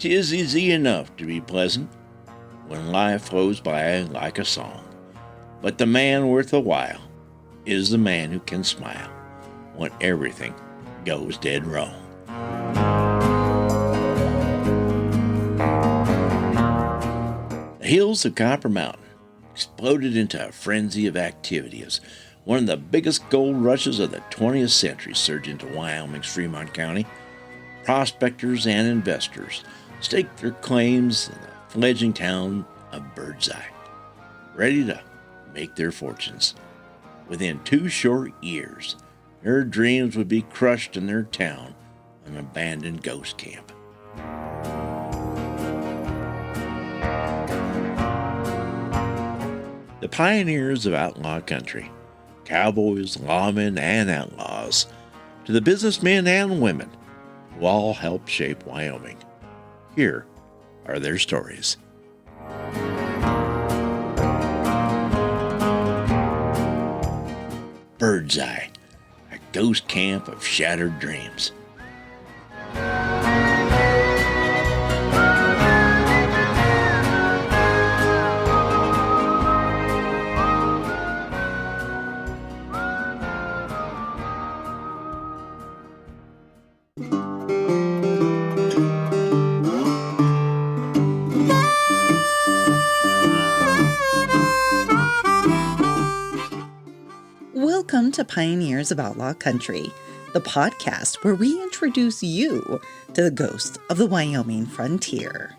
'Tis easy enough to be pleasant when life flows by like a song, but the man worth a while is the man who can smile when everything goes dead wrong. The hills of Copper Mountain exploded into a frenzy of activity as one of the biggest gold rushes of the 20th century surged into Wyoming's Fremont County. Prospectors and investors staked their claims in the fledgling town of Birdseye, ready to make their fortunes. Within 2 short years, their dreams would be crushed in their town, an abandoned ghost camp. The pioneers of outlaw country, cowboys, lawmen, and outlaws, to the businessmen and women who all helped shape Wyoming. Here are their stories. Birdseye, a ghost camp of shattered dreams. Welcome to Pioneers of Outlaw Country, the podcast where we introduce you to the ghosts of the Wyoming frontier.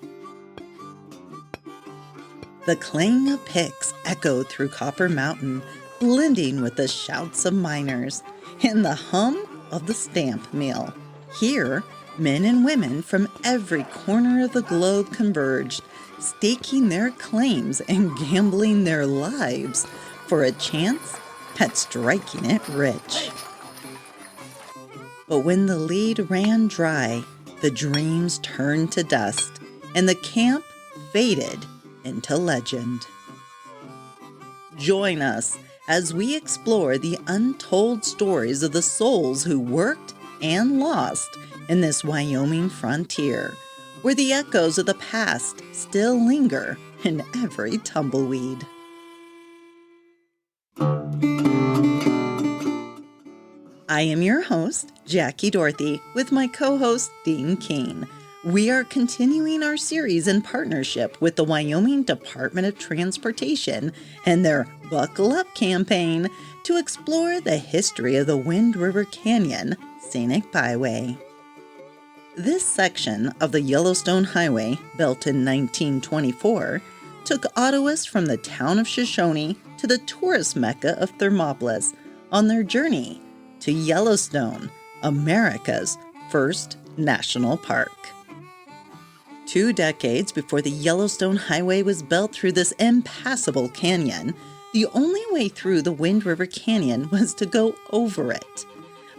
The clang of picks echoed through Copper Mountain, blending with the shouts of miners and the hum of the stamp mill. Here, men and women from every corner of the globe converged, staking their claims and gambling their lives for a chance at striking it rich. But when the lead ran dry, the dreams turned to dust, and the camp faded into legend. Join us as we explore the untold stories of the souls who worked and lost in this Wyoming frontier, where the echoes of the past still linger in every tumbleweed. I am your host, Jackie Dorothy, with my co-host, Dean Keene. We are continuing our series in partnership with the Wyoming Department of Transportation and their Buckle Up campaign to explore the history of the Wind River Canyon Scenic Byway. This section of the Yellowstone Highway, built in 1924, took Ottawas from the town of Shoshone to the tourist mecca of Thermopolis on their journey to Yellowstone, America's first national park. 2 decades before the Yellowstone Highway was built through this impassable canyon, the only way through the Wind River Canyon was to go over it.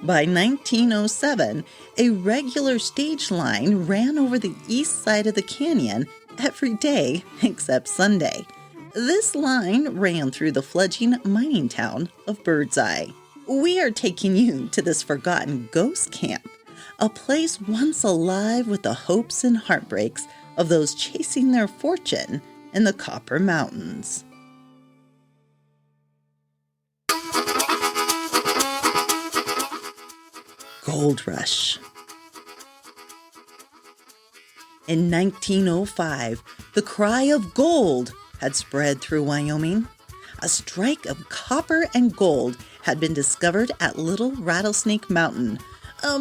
By 1907, a regular stage line ran over the east side of the canyon every day except Sunday. This line ran through the fledgling mining town of Birdseye. We are taking you to this forgotten ghost camp, a place once alive with the hopes and heartbreaks of those chasing their fortune in the Copper Mountains. Gold Rush. In 1905, the cry of gold had spread through Wyoming. A strike of copper and gold had been discovered at Little Rattlesnake Mountain,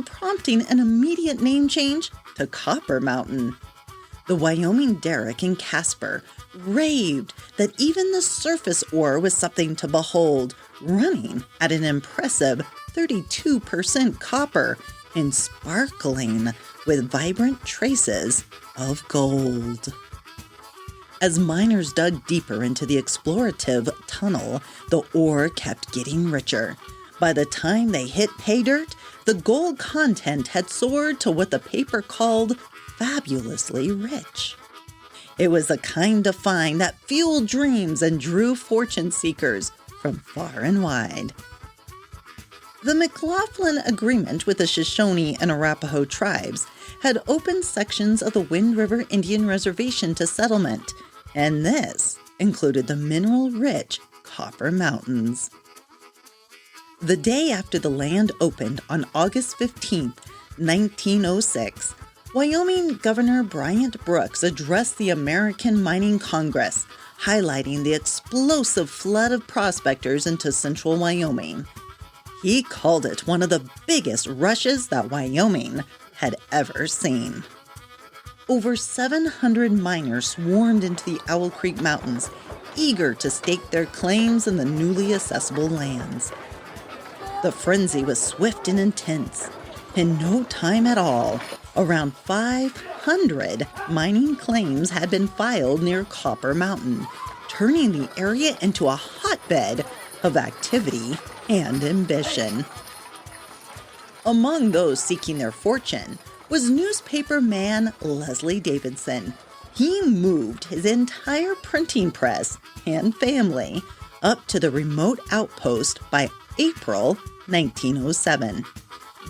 prompting an immediate name change to Copper Mountain. The Wyoming Derrick and Casper raved that even the surface ore was something to behold, running at an impressive 32% copper and sparkling with vibrant traces of gold. As miners dug deeper into the explorative tunnel, the ore kept getting richer. By the time they hit pay dirt, the gold content had soared to what the paper called fabulously rich. It was the kind of find that fueled dreams and drew fortune seekers from far and wide. The McLaughlin Agreement with the Shoshone and Arapaho tribes had opened sections of the Wind River Indian Reservation to settlement, and this included the mineral-rich Copper Mountains. The day after the land opened on August 15, 1906, Wyoming Governor Brooks addressed the American Mining Congress, highlighting the explosive flood of prospectors into central Wyoming. He called it one of the biggest rushes that Wyoming had ever seen. Over 700 miners swarmed into the Owl Creek Mountains, eager to stake their claims in the newly accessible lands. The frenzy was swift and intense. In no time at all, around 500 mining claims had been filed near Copper Mountain, turning the area into a hotbed of activity and ambition. Among those seeking their fortune was newspaper man Leslie Davidson. He moved his entire printing press and family up to the remote outpost by April 1907.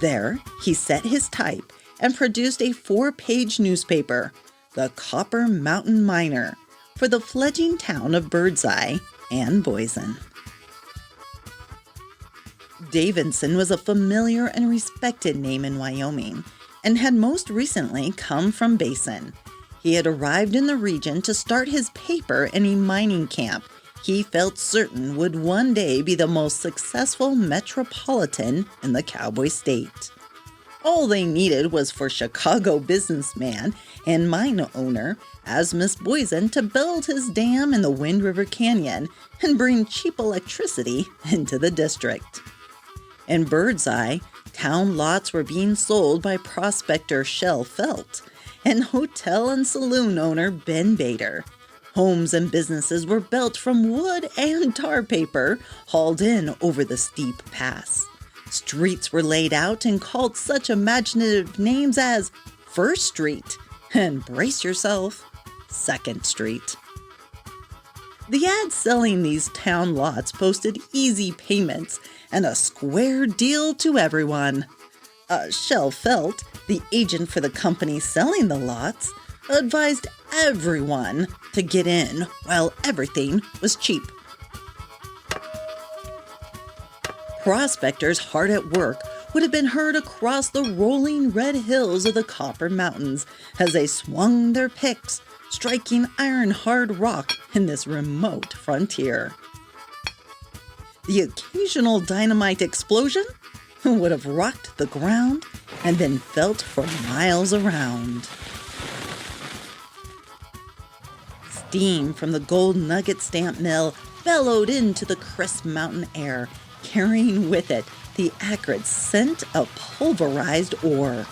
There, he set his type and produced a 4-page newspaper, The Copper Mountain Miner, for the fledgling town of Birdseye and Boise. Davidson was a familiar and respected name in Wyoming and had most recently come from Basin. He had arrived in the region to start his paper in a mining camp he felt certain would one day be the most successful metropolitan in the Cowboy State. All they needed was for Chicago businessman and mine owner Asmus Boysen to build his dam in the Wind River Canyon and bring cheap electricity into the district. In Birdseye, town lots were being sold by prospector Shell Felt and hotel and saloon owner Ben Bader. Homes and businesses were built from wood and tar paper hauled in over the steep pass. Streets were laid out and called such imaginative names as First Street and, brace yourself, Second Street. The ads selling these town lots posted easy payments and a square deal to everyone. Shell Felt, the agent for the company selling the lots, advised everyone to get in while everything was cheap. Prospectors hard at work would have been heard across the rolling red hills of the Copper Mountains as they swung their picks, striking iron-hard rock in this remote frontier. The occasional dynamite explosion would have rocked the ground and been felt for miles around. Steam from the gold nugget stamp mill bellowed into the crisp mountain air, carrying with it the acrid scent of pulverized ore.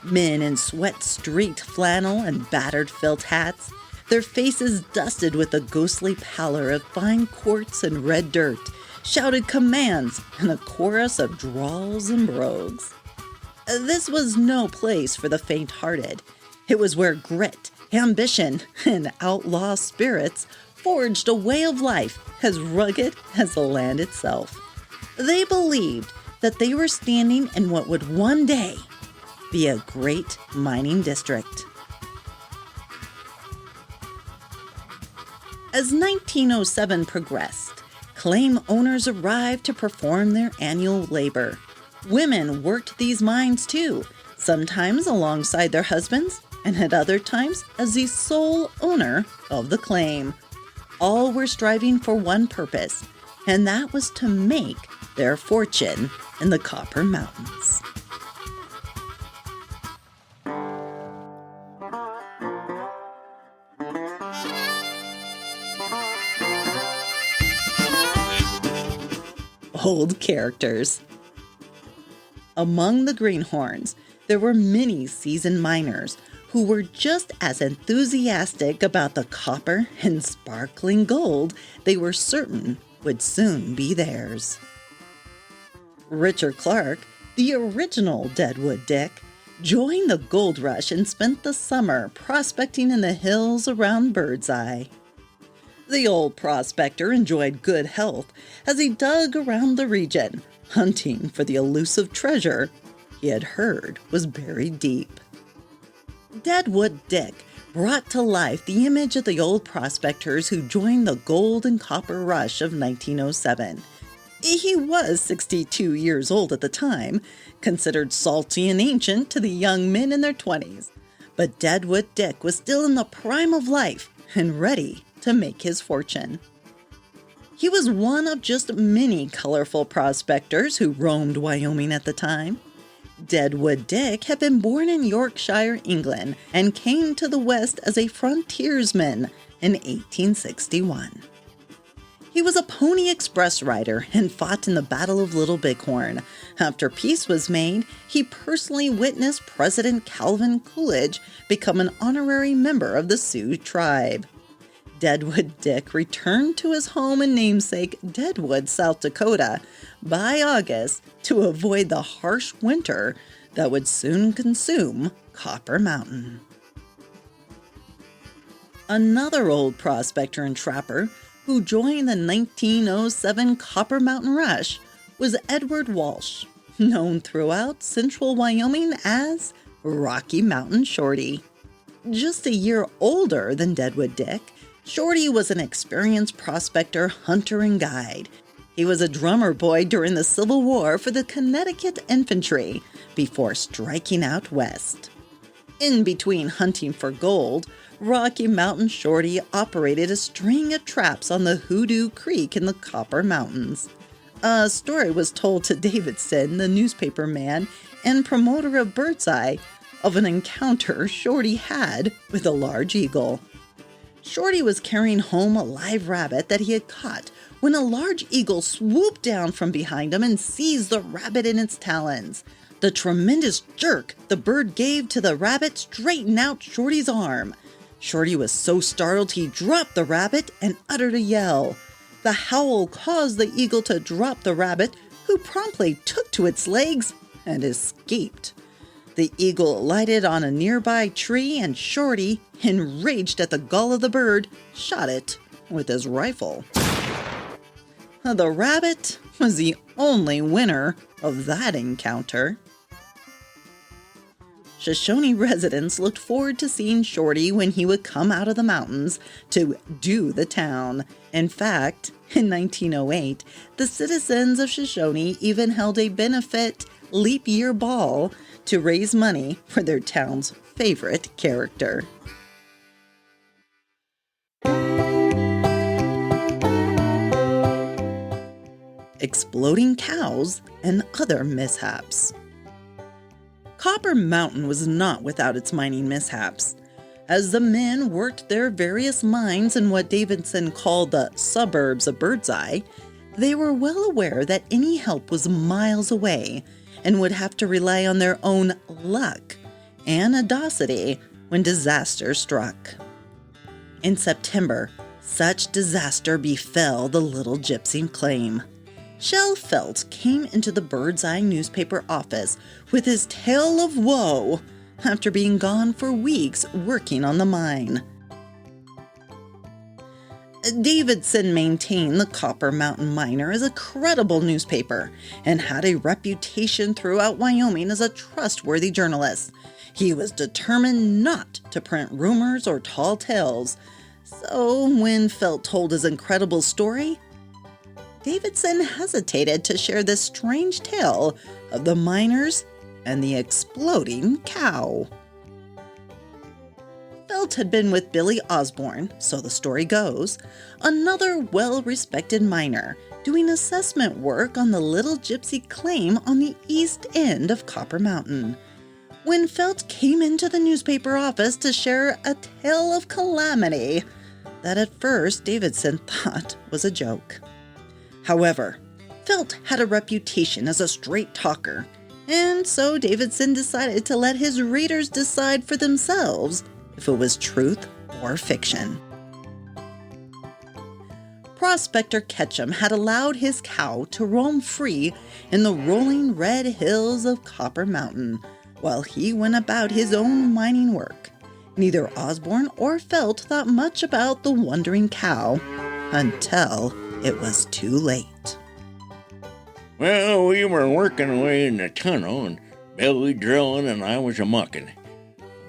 Men in sweat-streaked flannel and battered felt hats, their faces dusted with the ghostly pallor of fine quartz and red dirt, shouted commands in a chorus of drawls and brogues. This was no place for the faint-hearted. It was where grit, ambition, and outlaw spirits forged a way of life as rugged as the land itself. They believed that they were standing in what would one day be a great mining district. As 1907 progressed, claim owners arrived to perform their annual labor. Women worked these mines too, sometimes alongside their husbands, and at other times as the sole owner of the claim. All were striving for one purpose, and that was to make their fortune in the Copper Mountains. Old characters. Among the greenhorns, there were many seasoned miners who were just as enthusiastic about the copper and sparkling gold they were certain would soon be theirs. Richard Clark, the original Deadwood Dick, joined the gold rush and spent the summer prospecting in the hills around Birdseye. The old prospector enjoyed good health as he dug around the region, hunting for the elusive treasure he had heard was buried deep. Deadwood Dick brought to life the image of the old prospectors who joined the gold and copper rush of 1907. He was 62 years old at the time, considered salty and ancient to the young men in their 20s. But Deadwood Dick was still in the prime of life and ready to make his fortune. He was one of just many colorful prospectors who roamed Wyoming at the time. Deadwood Dick had been born in Yorkshire, England, and came to the West as a frontiersman in 1861. He was a Pony Express rider and fought in the Battle of Little Bighorn. After peace was made, he personally witnessed President Calvin Coolidge become an honorary member of the Sioux tribe. Deadwood Dick returned to his home and namesake Deadwood, South Dakota, by August to avoid the harsh winter that would soon consume Copper Mountain. Another old prospector and trapper who joined the 1907 Copper Mountain Rush was Edward Walsh, known throughout central Wyoming as Rocky Mountain Shorty. Just a year older than Deadwood Dick, Shorty was an experienced prospector, hunter, and guide. He was a drummer boy during the Civil War for the Connecticut Infantry before striking out west. In between hunting for gold, Rocky Mountain Shorty operated a string of traps on the Hoodoo Creek in the Copper Mountains. A story was told to Davidson, the newspaper man and promoter of Birdseye, of an encounter Shorty had with a large eagle. Shorty was carrying home a live rabbit that he had caught when a large eagle swooped down from behind him and seized the rabbit in its talons. The tremendous jerk the bird gave to the rabbit straightened out Shorty's arm. Shorty was so startled he dropped the rabbit and uttered a yell. The howl caused the eagle to drop the rabbit, who promptly took to its legs and escaped. The eagle alighted on a nearby tree, and Shorty, enraged at the gall of the bird, shot it with his rifle. The rabbit was the only winner of that encounter. Shoshone residents looked forward to seeing Shorty when he would come out of the mountains to do the town. In fact, in 1908, the citizens of Shoshone even held a benefit leap year ball to raise money for their town's favorite character. Exploding cows and other mishaps. Copper Mountain was not without its mining mishaps. As the men worked their various mines in what Davidson called the suburbs of Birdseye, they were well aware that any help was miles away and would have to rely on their own luck and audacity when disaster struck. In September, such disaster befell the Little Gypsy Claim. Shell Felt came into the Birdseye newspaper office with his tale of woe after being gone for weeks working on the mine. Davidson maintained the Copper Mountain Miner as a credible newspaper and had a reputation throughout Wyoming as a trustworthy journalist. He was determined not to print rumors or tall tales. So when Felt told his incredible story, Davidson hesitated to share this strange tale of the miners and the exploding cow. Felt had been with Billy Osborne, so the story goes, another well-respected miner, doing assessment work on the Little Gypsy Claim on the east end of Copper Mountain. When Felt came into the newspaper office to share a tale of calamity that at first Davidson thought was a joke. However, Felt had a reputation as a straight talker, and so Davidson decided to let his readers decide for themselves if it was truth or fiction. Prospector Ketchum had allowed his cow to roam free in the rolling red hills of Copper Mountain while he went about his own mining work. Neither Osborne or Felt thought much about the wandering cow until it was too late. Well, we were working away in the tunnel, and belly drilling, and I was a mucking.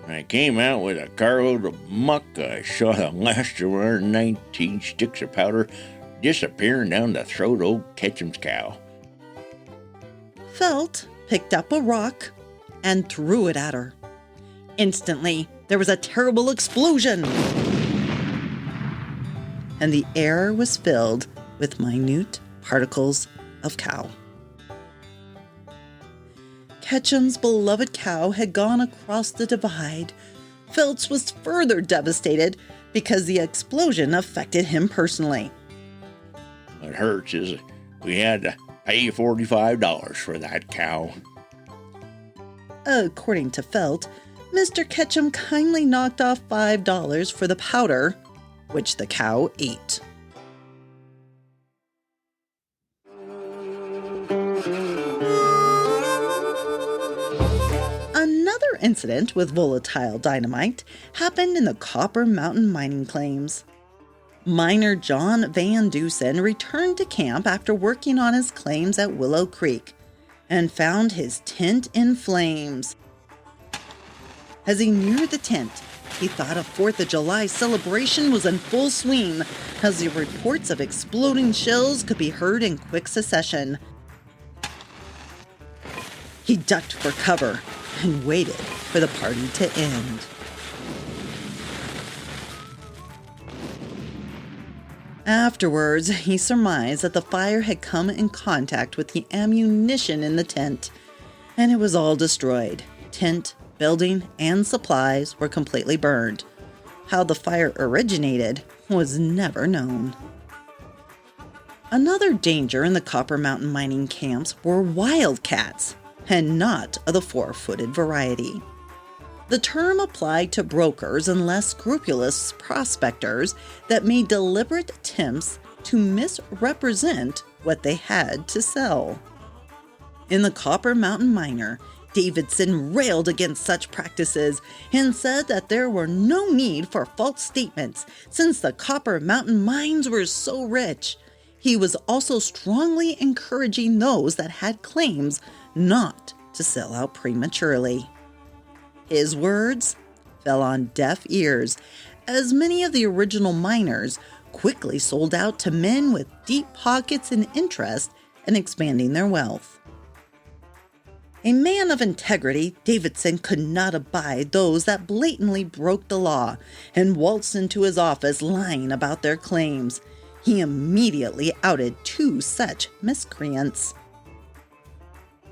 When I came out with a carload of muck, I saw the last of our 19 sticks of powder disappearing down the throat of old Ketchum's cow. Felt picked up a rock and threw it at her. Instantly, there was a terrible explosion, and the air was filled with minute particles of cow. Ketchum's beloved cow had gone across the divide. Phelps was further devastated because the explosion affected him personally. What hurts is we had to pay $45 for that cow. According to Felt, Mr. Ketchum kindly knocked off $5 for the powder, which the cow ate. Another incident with volatile dynamite happened in the Copper Mountain mining claims. Miner John Van Dusen returned to camp after working on his claims at Willow Creek and found his tent in flames. As he neared the tent, he thought a 4th of July celebration was in full swing, as the reports of exploding shells could be heard in quick succession. He ducked for cover and waited for the party to end. Afterwards, he surmised that the fire had come in contact with the ammunition in the tent, and it was all destroyed. Tent, building, and supplies were completely burned. How the fire originated was never known. Another danger in the Copper Mountain mining camps were wildcats, and not of the 4-footed variety. The term applied to brokers and less scrupulous prospectors that made deliberate attempts to misrepresent what they had to sell. In the Copper Mountain Miner, Davidson railed against such practices and said that there were no need for false statements since the Copper Mountain mines were so rich. He was also strongly encouraging those that had claims not to sell out prematurely. His words fell on deaf ears, as many of the original miners quickly sold out to men with deep pockets and interest in expanding their wealth. A man of integrity, Davidson could not abide those that blatantly broke the law and waltzed into his office lying about their claims. He immediately outed 2 such miscreants.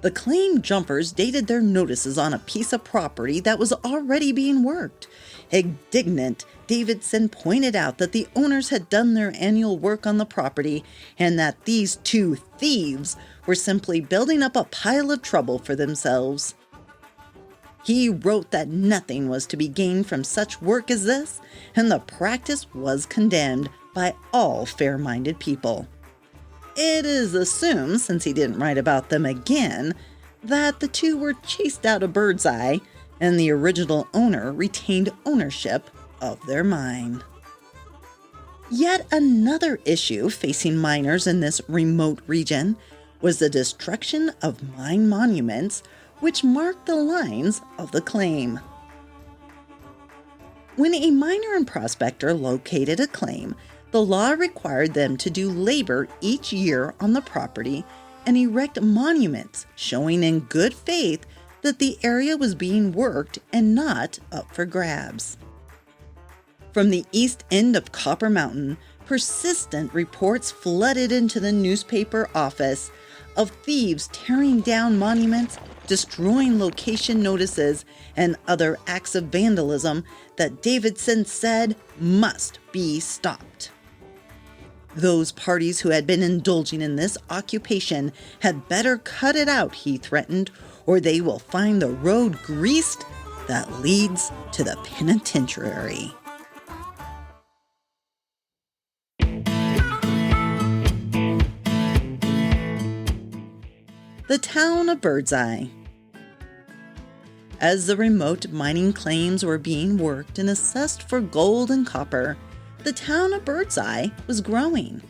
The claim jumpers dated their notices on a piece of property that was already being worked. Indignant, Davidson pointed out that the owners had done their annual work on the property and that these 2 thieves were simply building up a pile of trouble for themselves. He wrote that nothing was to be gained from such work as this, and the practice was condemned by all fair-minded people. It is assumed, since he didn't write about them again, that the 2 were chased out of Birdseye, and the original owner retained ownership of their mine. Yet another issue facing miners in this remote region was the destruction of mine monuments, which marked the lines of the claim. When a miner and prospector located a claim, the law required them to do labor each year on the property and erect monuments showing in good faith that the area was being worked and not up for grabs. From the east end of Copper Mountain, persistent reports flooded into the newspaper office of thieves tearing down monuments, destroying location notices, and other acts of vandalism that Davidson said must be stopped. Those parties who had been indulging in this occupation had better cut it out, he threatened, or they will find the road greased that leads to the penitentiary. The town of Birdseye. As the remote mining claims were being worked and assessed for gold and copper, the town of Birdseye was growing.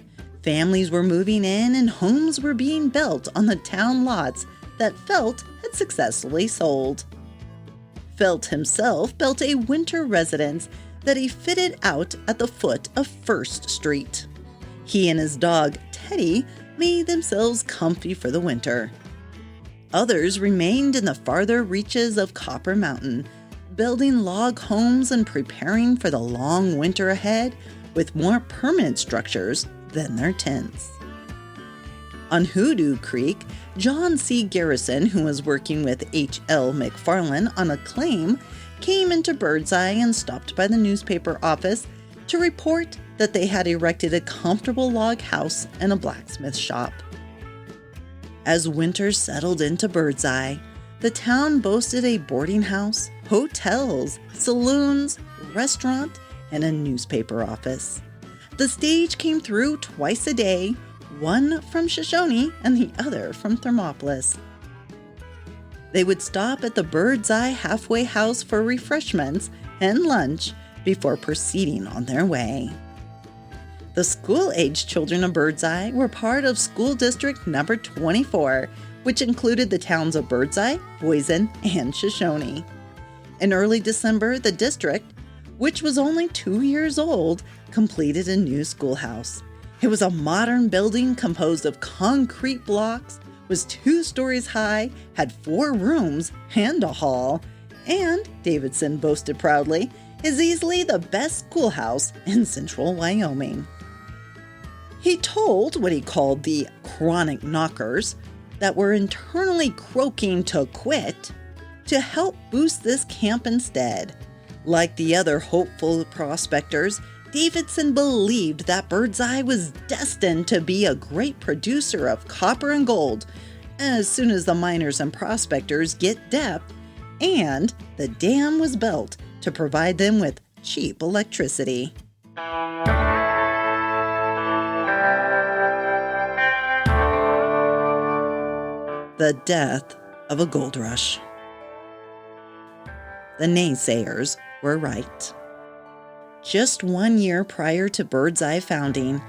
Families were moving in and homes were being built on the town lots that Felt had successfully sold. Felt himself built a winter residence that he fitted out at the foot of First Street. He and his dog, Teddy, made themselves comfy for the winter. Others remained in the farther reaches of Copper Mountain, building log homes and preparing for the long winter ahead with more permanent structures than their tents. On Hoodoo Creek, John C. Garrison, who was working with H.L. McFarland on a claim, came into Birdseye and stopped by the newspaper office to report that they had erected a comfortable log house and a blacksmith shop. As winter settled into Birdseye, the town boasted a boarding house, hotels, saloons, restaurant, and a newspaper office. The stage came through twice a day, one from Shoshone and the other from Thermopolis. They would stop at the Birdseye halfway house for refreshments and lunch before proceeding on their way. The school-aged children of Birdseye were part of School District Number 24, which included the towns of Birdseye, Boise, and Shoshone. In early December, the district, which was only 2 years old, completed a new schoolhouse. It was a modern building composed of concrete blocks, was 2 stories high, had 4 rooms and a hall, and, Davidson boasted proudly, is easily the best schoolhouse in central Wyoming. He told what he called the chronic knockers that were internally croaking to quit to help boost this camp instead. Like the other hopeful prospectors, Davidson believed that Birdseye was destined to be a great producer of copper and gold as soon as the miners and prospectors get depth, and the dam was built to provide them with cheap electricity. The death of a gold rush. The naysayers were right. Just 1 year prior to Birdseye founding,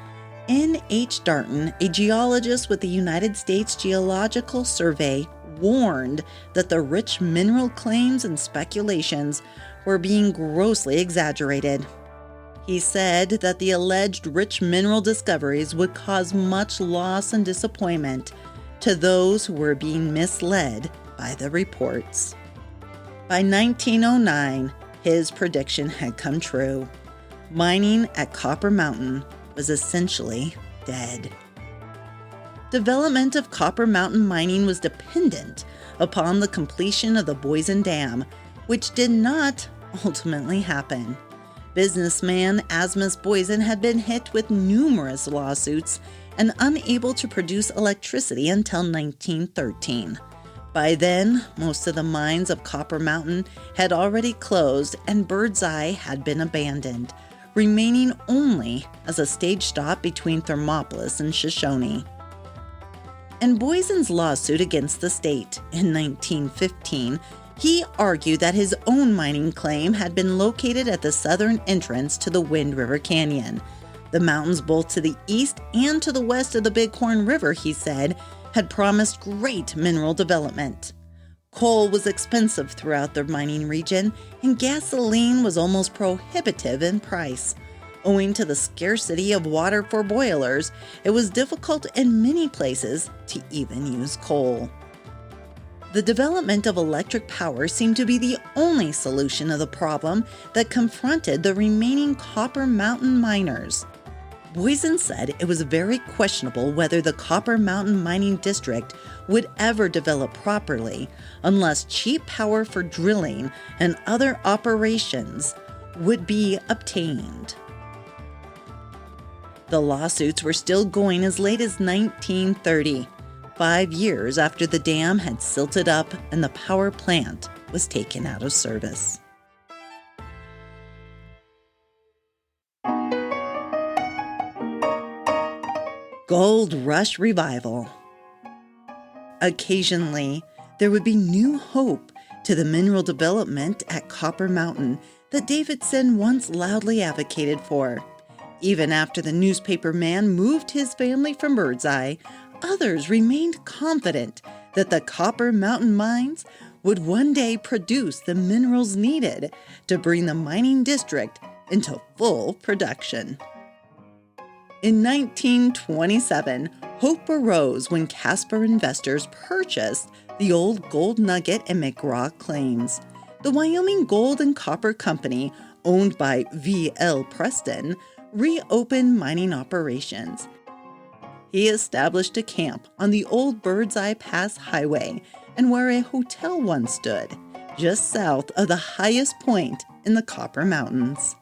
N.H. Darton, a geologist with the United States Geological Survey, warned that the rich mineral claims and speculations were being grossly exaggerated. He said that the alleged rich mineral discoveries would cause much loss and disappointment to those who were being misled by the reports. By 1909, his prediction had come true. Mining at Copper Mountain was essentially dead. Development of Copper Mountain mining was dependent upon the completion of the Boise Dam, which did not ultimately happen. Businessman Asmus Boysen had been hit with numerous lawsuits and unable to produce electricity until 1913. By then, most of the mines of Copper Mountain had already closed and Birdseye had been abandoned, remaining only as a stage stop between Thermopolis and Shoshone. In Boysen's lawsuit against the state in 1915, he argued that his own mining claim had been located at the southern entrance to the Wind River Canyon. The mountains both to the east and to the west of the Bighorn River, he said, had promised great mineral development. Coal was expensive throughout the mining region, and gasoline was almost prohibitive in price. Owing to the scarcity of water for boilers, it was difficult in many places to even use coal. The development of electric power seemed to be the only solution of the problem that confronted the remaining Copper Mountain miners. Boysen said it was very questionable whether the Copper Mountain Mining District would ever develop properly unless cheap power for drilling and other operations would be obtained. The lawsuits were still going as late as 1930, 5 years after the dam had silted up and the power plant was taken out of service. Gold Rush Revival. Occasionally, there would be new hope to the mineral development at Copper Mountain that Davidson once loudly advocated for. Even after the newspaper man moved his family from Birdseye, others remained confident that the Copper Mountain mines would one day produce the minerals needed to bring the mining district into full production. In 1927, hope arose when Casper investors purchased the old Gold Nugget and McGraw claims. The Wyoming Gold and Copper Company, owned by V.L. Preston, reopened mining operations. He established a camp on the old Birdseye Pass Highway and where a hotel once stood, just south of the highest point in the Copper Mountains.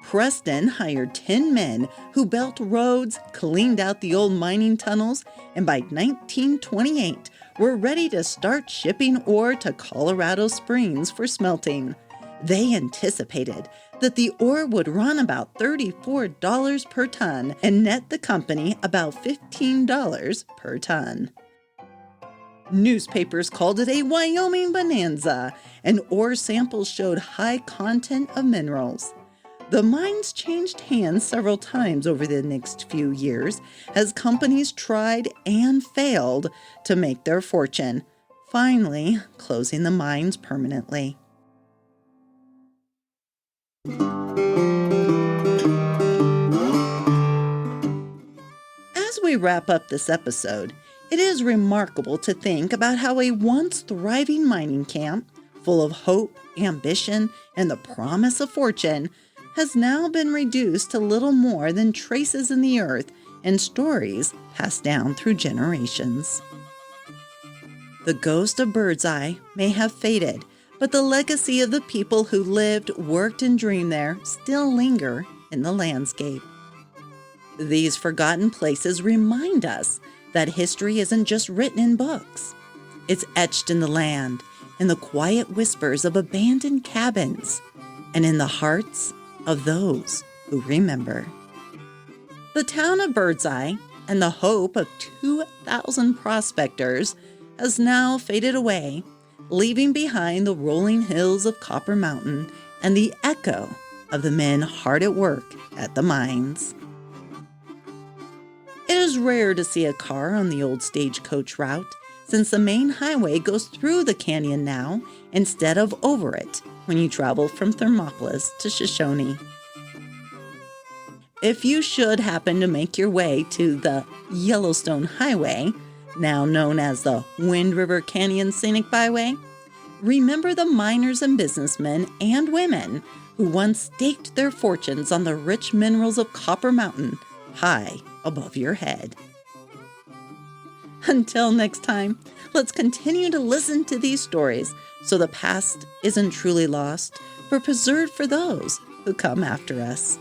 Preston hired 10 men who built roads, cleaned out the old mining tunnels, and by 1928 were ready to start shipping ore to Colorado Springs for smelting. They anticipated that the ore would run about $34 per ton and net the company about $15 per ton. Newspapers called it a Wyoming bonanza, and ore samples showed high content of minerals. The mines changed hands several times over the next few years as companies tried and failed to make their fortune, finally closing the mines permanently. As we wrap up this episode, it is remarkable to think about how a once thriving mining camp, full of hope, ambition, and the promise of fortune, has now been reduced to little more than traces in the earth and stories passed down through generations. The ghost of Birdseye may have faded, but the legacy of the people who lived, worked, and dreamed there still linger in the landscape. These forgotten places remind us that history isn't just written in books. It's etched in the land, in the quiet whispers of abandoned cabins, and in the hearts of those who remember. The town of Birdseye and the hope of 2,000 prospectors has now faded away, leaving behind the rolling hills of Copper Mountain and the echo of the men hard at work at the mines. It is rare to see a car on the old stagecoach route, since the main highway goes through the canyon now instead of over it when you travel from Thermopolis to Shoshone. If you should happen to make your way to the Yellowstone Highway, now known as the Wind River Canyon Scenic Byway, remember the miners and businessmen and women who once staked their fortunes on the rich minerals of Copper Mountain high above your head. Until next time, let's continue to listen to these stories so the past isn't truly lost, but preserved for those who come after us.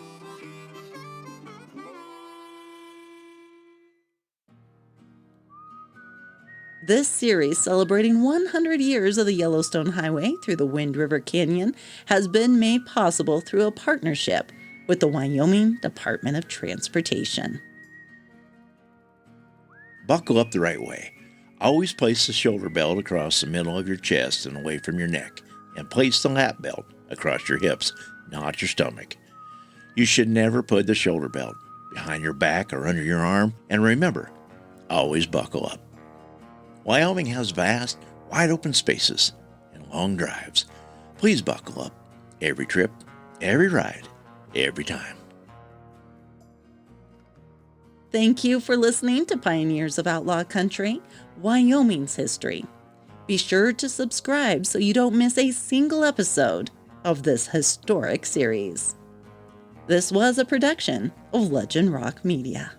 This series, celebrating 100 years of the Yellowstone Highway through the Wind River Canyon, has been made possible through a partnership with the Wyoming Department of Transportation. Buckle up the right way. Always place the shoulder belt across the middle of your chest and away from your neck, and place the lap belt across your hips, not your stomach. You should never put the shoulder belt behind your back or under your arm, and remember, always buckle up. Wyoming has vast, wide-open spaces and long drives. Please buckle up every trip, every ride, every time. Thank you for listening to Pioneers of Outlaw Country, Wyoming's History. Be sure to subscribe so you don't miss a single episode of this historic series. This was a production of Legend Rock Media.